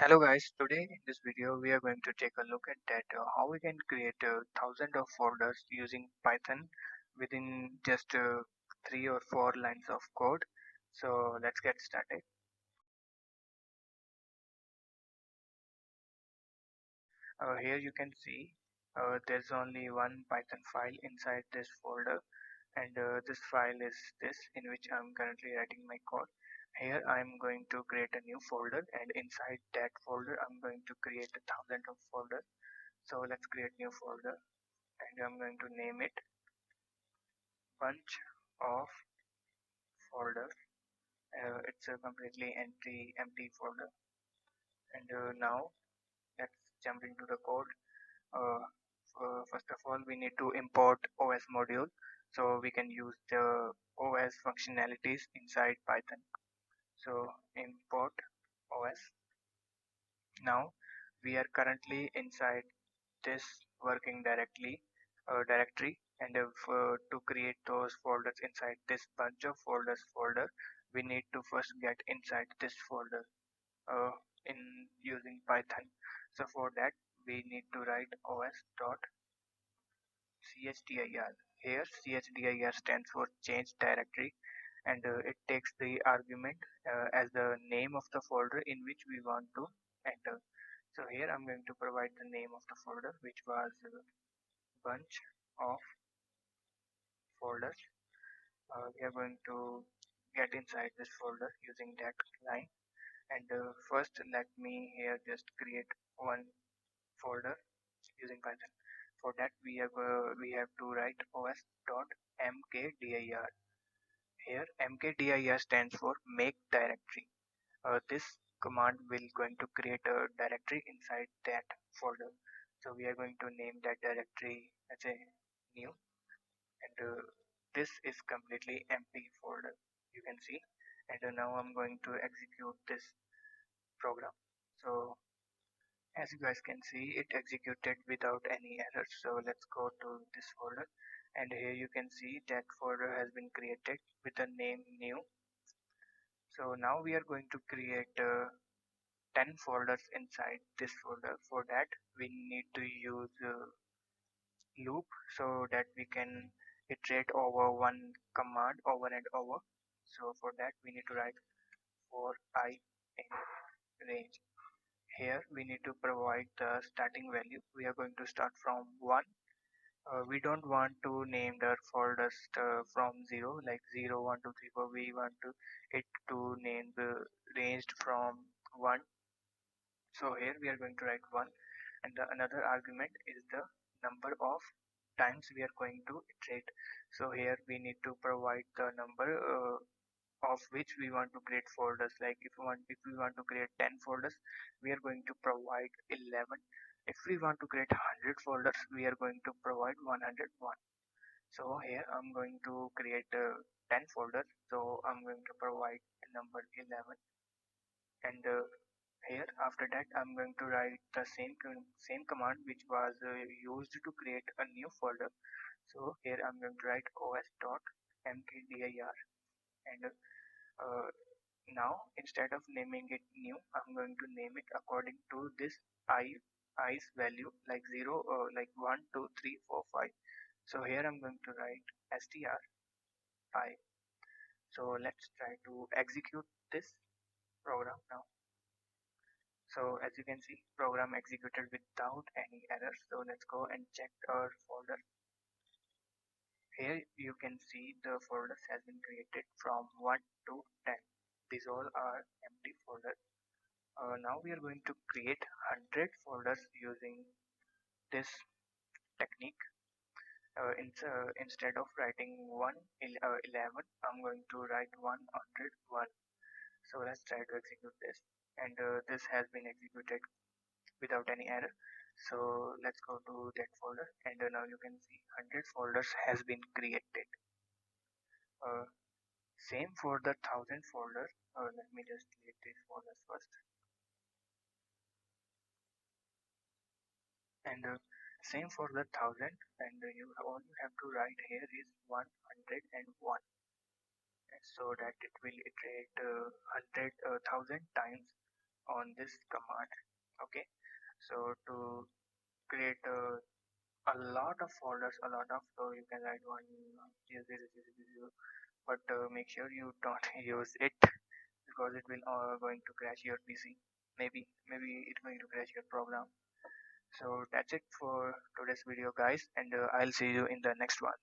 Hello guys, today in this video we are going to take a look at that how we can create thousands of folders using Python within just 3 or 4 lines of code. So let's get started. Here you can see there's only one Python file inside this folder, and this file is this in which I'm currently writing my code. Here I'm going to create a new folder, and inside that folder I'm going to create a thousand of folders. So let's create new folder, and I'm going to name it bunch of folders. It's a completely empty folder. And now let's jump into the code. Uh, First of all, we need to import OS module so we can use the OS functionalities inside Python. So import OS. Now we are currently inside this working directory, and if, to create those folders inside this bunch of folders folder, we need to first get inside this folder uh, in using Python. So for that we need to write os.chdir. Here chdir stands for change directory, and it takes the argument as the name of the folder in which we want to enter. So here I'm going to provide the name of the folder, which was bunch of folders. We are going to get inside this folder using that line, and first let me here just create one folder using Python. For that we have to write os.mkdir. Here mkdir stands for make directory. This command will going to create a directory inside that folder. So we are going to name that directory as a new, and this is completely empty folder, you can see. And now I'm going to execute this program. So as you guys can see, it executed without any errors. So let's go to this folder, and here you can see that folder has been created with the name new. So now we are going to create 10 folders inside this folder. For that we need to use loop so that we can iterate over one command over and over. So for that we need to write for I in range. Here we need to provide the starting value. We are going to start from 1. We don't want to name the folders from 0, like 0 1 2 3 4. We want it to name the ranged from 1. So here we are going to write 1, and the another argument is the number of times we are going to iterate. So here we need to provide the number of which we want to create folders. Like if we want to create 10 folders, we are going to provide 11. If we want to create 100 folders, we are going to provide 101. So here I'm going to create 10 folders, so I'm going to provide the number 11, and here after that I'm going to write the same command which was used to create a new folder. So here I'm going to write os.mkdir, and now instead of naming it new, I'm going to name it according to this i's value, like 0, like 1 2 3 4 5. So here I'm going to write str I. So let's try to execute this program now. So as you can see, program executed without any errors. So let's go and check our folder. Here you can see the folders has been created from 1 to 10. These all are empty folders. Now we are going to create 100 folders using this technique. Instead of writing 11, I'm going to write 101. So let's try to execute this, and this has been executed without any error. So let's go to that folder, and now you can see 100 folders has been created. Uh, Same for the 1000 folder. Let me just delete these folders first, and same for the 1000, and all you have to write here is 101, so that it will iterate 100,000 times on this command. Okay, so to create a lot of folders, a lot of, so you can write one but make sure you don't use it because it will going to crash your PC. Maybe it's going to crash your program. So that's it for today's video, guys, and I'll see you in the next one.